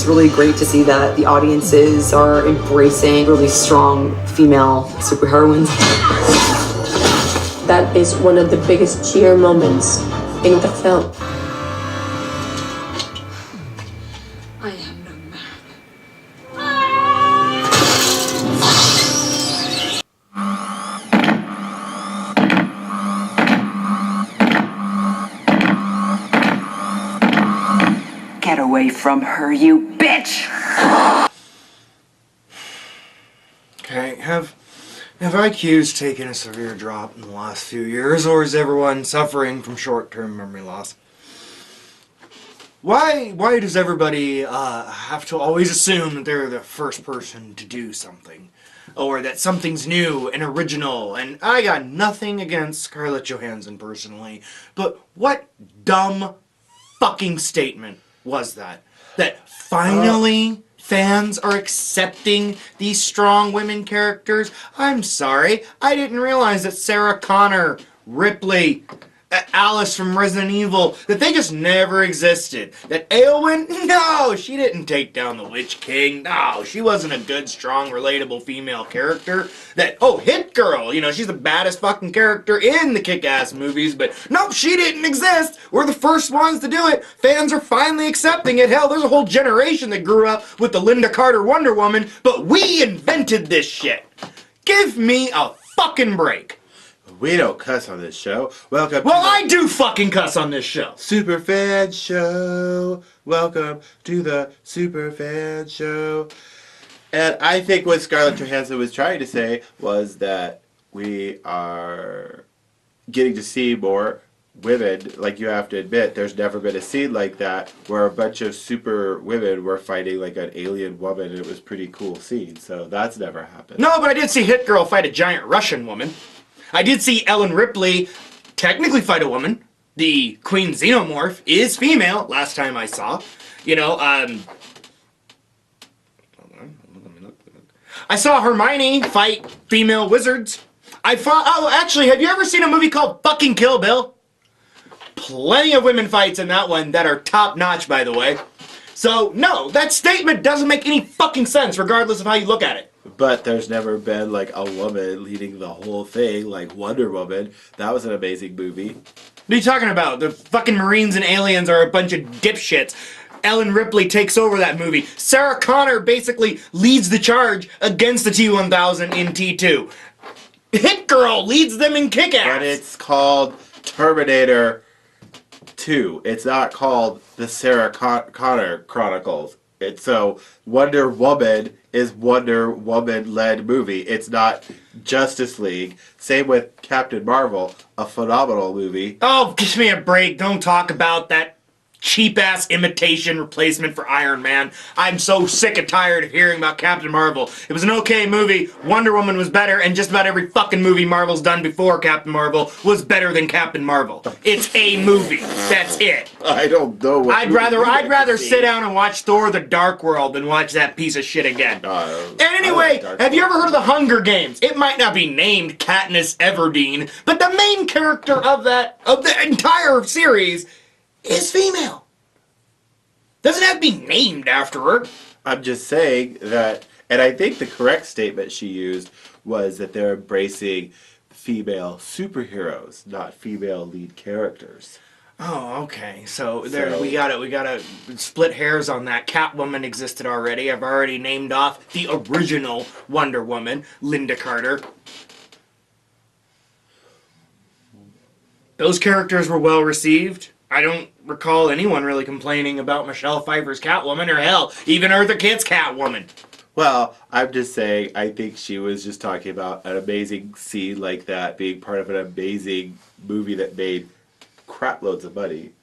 It's really great to see that the audiences are embracing really strong female superheroines. That is one of the biggest cheer moments in the film. I am no man. Get away from her, you bitch! Okay, have IQs taken a severe drop in the last few years, or is everyone suffering from short-term memory loss? Why does everybody have to always assume that they're the first person to do something? Or that something's new and original? And I got nothing against Scarlett Johansson personally, but what dumb fucking statement was that? That finally fans are accepting these strong women characters? I'm sorry, I didn't realize that Sarah Connor, Ripley, Alice from Resident Evil, that they just never existed. That Eowyn, no, she didn't take down the Witch King. No, she wasn't a good, strong, relatable female character. That, oh, Hit Girl, you know, she's the baddest fucking character in the Kick-Ass movies, but nope, she didn't exist. We're the first ones to do it. Fans are finally accepting it. Hell, there's a whole generation that grew up with the Linda Carter Wonder Woman, but we invented this shit. Give me a fucking break. We don't cuss on this show. Welcome. Well, I do fucking cuss on this show. Superfan Show. Welcome to the Superfan Show. And I think what Scarlett Johansson was trying to say was that we are getting to see more women. Like, you have to admit, there's never been a scene like that where a bunch of super women were fighting like an alien woman, and it was a pretty cool scene. So that's never happened. No, but I did see Hit Girl fight a giant Russian woman. I did see Ellen Ripley technically fight a woman. The Queen Xenomorph is female, last time I saw. You know, hold on, let me look. I saw Hermione fight female wizards. Oh, actually, have you ever seen a movie called fucking Kill Bill? Plenty of women fights in that one that are top-notch, by the way. So, no, that statement doesn't make any fucking sense, regardless of how you look at it. But there's never been, like, a woman leading the whole thing, like Wonder Woman. That was an amazing movie. What are you talking about? The fucking Marines and aliens are a bunch of dipshits. Ellen Ripley takes over that movie. Sarah Connor basically leads the charge against the T-1000 in T2. Hit Girl leads them in Kick-Ass. But it's called Terminator 2. It's not called the Sarah Connor Chronicles. So Wonder Woman is Wonder Woman-led movie. It's not Justice League. Same with Captain Marvel, a phenomenal movie. Oh, give me a break. Don't talk about that cheap-ass imitation replacement for Iron Man. I'm so sick and tired of hearing about Captain Marvel. It was an okay movie. Wonder Woman was better, and just about every fucking movie Marvel's done before Captain Marvel was better than Captain Marvel. It's a movie. That's it. I don't know what I'd rather sit down and watch Thor: The Dark World than watch that piece of shit again. And anyway, have you ever heard of the Hunger Games? It might not be named Katniss Everdeen, but the main character of the entire series is female. Doesn't have to be named after her. I'm just saying that, and I think the correct statement she used was that they're embracing female superheroes, not female lead characters. Oh, okay. So there we gotta split hairs on that. Catwoman existed already. I've already named off the original Wonder Woman, Linda Carter. Those characters were well received. I don't recall anyone really complaining about Michelle Pfeiffer's Catwoman, or hell, even Eartha Kitt's Catwoman. Well, I'm just saying, I think she was just talking about an amazing scene like that being part of an amazing movie that made crap loads of money.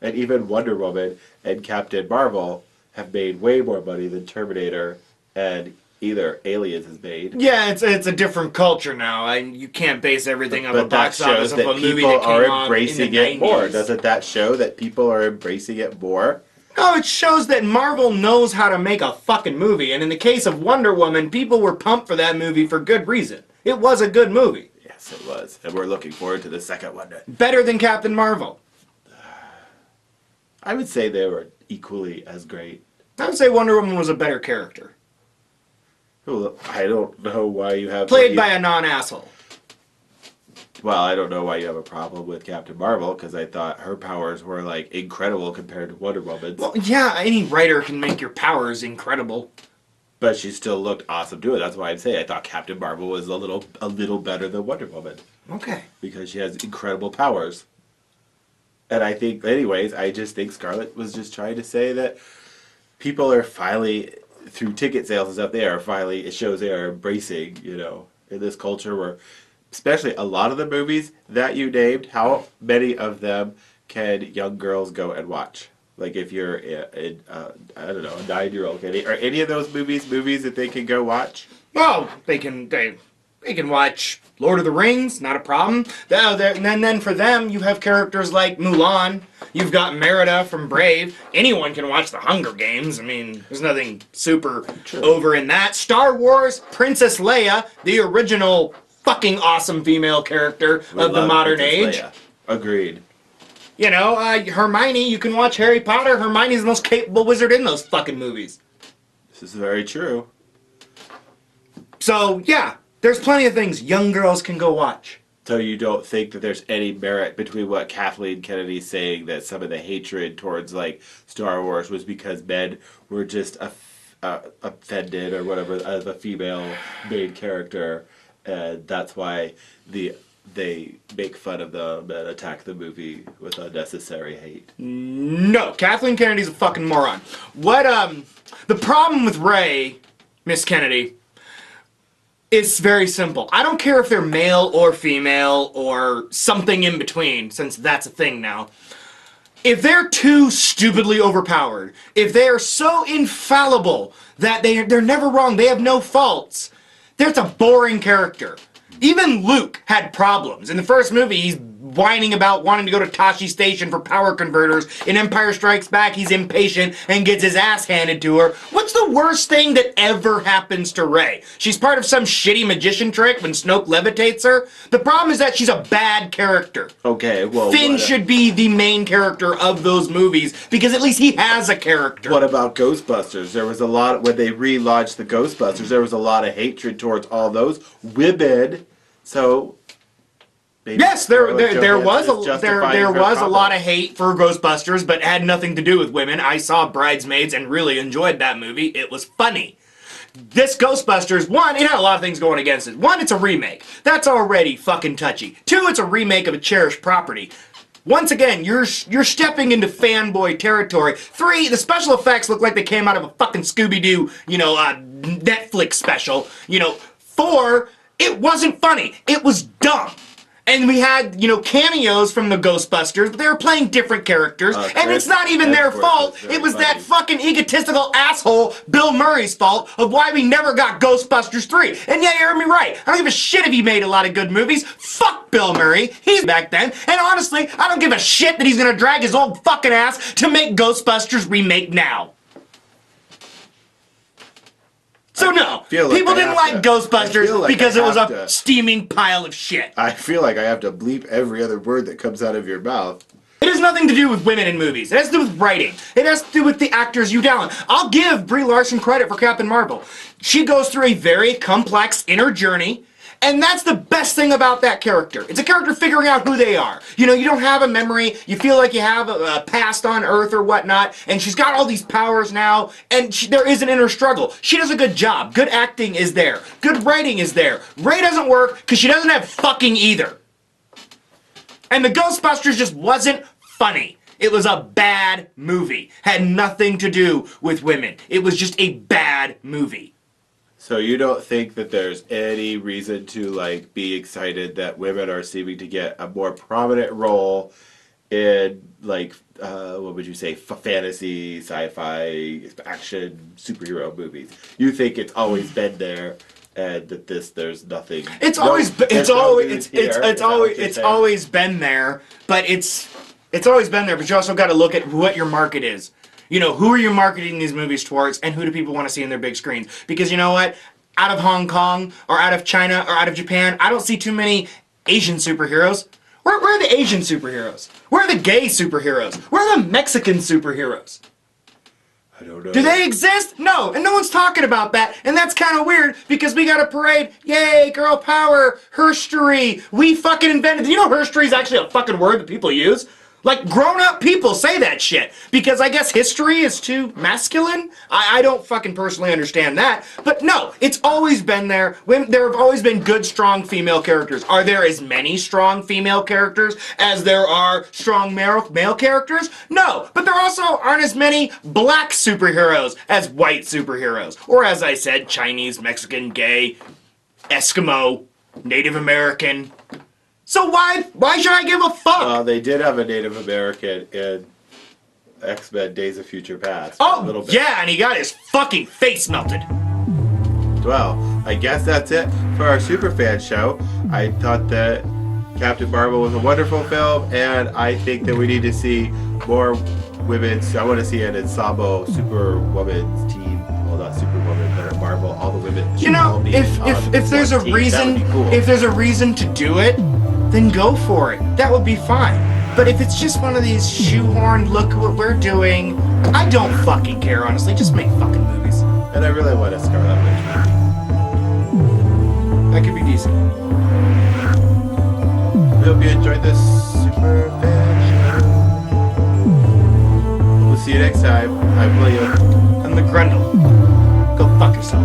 And even Wonder Woman and Captain Marvel have made way more money than Terminator and either Aliens has made. Yeah, it's a different culture now, and you can't base everything on the box office of a movie that came out in the 90s. More. Doesn't that show that people are embracing it more? No, it shows that Marvel knows how to make a fucking movie, and in the case of Wonder Woman, people were pumped for that movie for good reason. It was a good movie. Yes, it was, and we're looking forward to the second one. Better than Captain Marvel. I would say they were equally as great. I would say Wonder Woman was a better character. Well, I don't know why you have... Played by a non-asshole. Well, I don't know why you have a problem with Captain Marvel, because I thought her powers were, like, incredible compared to Wonder Woman's. Well, yeah, any writer can make your powers incredible. But she still looked awesome doing it. That's why I'm saying I thought Captain Marvel was a little better than Wonder Woman. Okay. Because she has incredible powers. And I think, anyways, I just think Scarlett was just trying to say that people are finally, through ticket sales and stuff, it shows they are embracing, you know, in this culture where, especially a lot of the movies that you named, how many of them can young girls go and watch? Like if you're, I don't know, a 9-year-old, are any of those movies that they can go watch? Well, they can watch Lord of the Rings, not a problem. And then for them, you have characters like Mulan. You've got Merida from Brave. Anyone can watch The Hunger Games. I mean, there's nothing super over in that. Star Wars, Princess Leia, the original fucking awesome female character of the modern age. Leia. Agreed. You know, Hermione, you can watch Harry Potter. Hermione's the most capable wizard in those fucking movies. This is very true. So, yeah, there's plenty of things young girls can go watch. So you don't think that there's any merit between what Kathleen Kennedy's saying, that some of the hatred towards, like, Star Wars was because men were just offended or whatever as a female main character, and that's why they make fun of them and attack the movie with unnecessary hate? No, Kathleen Kennedy's a fucking moron. The problem with Rey, Miss Kennedy, is very simple. I don't care if they're male or female or something in between, since that's a thing now. If they're too stupidly overpowered, if they are so infallible that they're never wrong, they have no faults, that's a boring character. Even Luke had problems. In the first movie, he's whining about wanting to go to Tashi Station for power converters. In Empire Strikes Back, he's impatient and gets his ass handed to her. What's the worst thing that ever happens to Rey? She's part of some shitty magician trick when Snoke levitates her. The problem is that she's a bad character. Okay, well... Finn should be the main character of those movies, because at least he has a character. What about Ghostbusters? There was a lot... When they relaunched the Ghostbusters, there was a lot of hatred towards all those women. So... Yes, there was a lot of hate for Ghostbusters, but had nothing to do with women. I saw Bridesmaids and really enjoyed that movie. It was funny. This Ghostbusters, one, it had a lot of things going against it. One, it's a remake. That's already fucking touchy. Two, it's a remake of a cherished property. Once again, you're stepping into fanboy territory. Three, the special effects look like they came out of a fucking Scooby-Doo, Netflix special. Four, it wasn't funny. It was dumb. And we had, cameos from the Ghostbusters, but they were playing different characters, and it's not even their fault. It was that fucking egotistical asshole Bill Murray's fault of why we never got Ghostbusters 3. And yeah, you heard me right. I don't give a shit if he made a lot of good movies. Fuck Bill Murray. He's back then. And honestly, I don't give a shit that he's gonna drag his old fucking ass to make Ghostbusters remake now. So no, people didn't like Ghostbusters because it was a steaming pile of shit. I feel like I have to bleep every other word that comes out of your mouth. It has nothing to do with women in movies. It has to do with writing. It has to do with the actors you down. I'll give Brie Larson credit for Captain Marvel. She goes through a very complex inner journey, and that's the best thing about that character. It's a character figuring out who they are. You don't have a memory, you feel like you have a past on Earth or whatnot, and she's got all these powers now, and there is an inner struggle. She does a good job. Good acting is there. Good writing is there. Rey doesn't work because she doesn't have fucking either. And the Ghostbusters just wasn't funny. It was a bad movie. Had nothing to do with women. It was just a bad movie. So you don't think that there's any reason to be excited that women are seeming to get a more prominent role in what would you say, fantasy, sci-fi, action, superhero movies? You think it's always been there, and that there's nothing. It's always been there, but it's always been there. But you also got to look at what your market is. Who are you marketing these movies towards, and who do people want to see in their big screens? Because you know what? Out of Hong Kong, or out of China, or out of Japan, I don't see too many Asian superheroes. Where are the Asian superheroes? Where are the gay superheroes? Where are the Mexican superheroes? don't know. Do they exist? No, and no one's talking about that, and that's kind of weird because we got a parade. Yay, girl power, herstory. We fucking invented. You know, herstory is actually a fucking word that people use. Like, grown-up people say that shit because I guess history is too masculine. I don't fucking personally understand that. But no, it's always been there. There have always been good, strong female characters. Are there as many strong female characters as there are strong male characters? No, but there also aren't as many black superheroes as white superheroes. Or as I said, Chinese, Mexican, gay, Eskimo, Native American. So why should I give a fuck? Well, they did have a Native American in X-Men Days of Future Past. Oh, a little bit. yeah, and he got his fucking face melted. Well, I guess that's it for our Superfan show. I thought that Captain Marvel was a wonderful film, and I think that we need to see more women's. I want to see an ensemble Superwoman's team. Well, not Superwoman, but at Marvel, all the women. You know, if there's a reason, if there's a reason to do it, then go for it. That would be fine. But if it's just one of these shoehorned, look what we're doing, I don't fucking care, honestly. Just make fucking movies. And I really want a Scarlet Witch movie. That could be decent. We hope you enjoyed this super fan show. We'll see you next time. I'm William. And the Grendel. Go fuck yourself.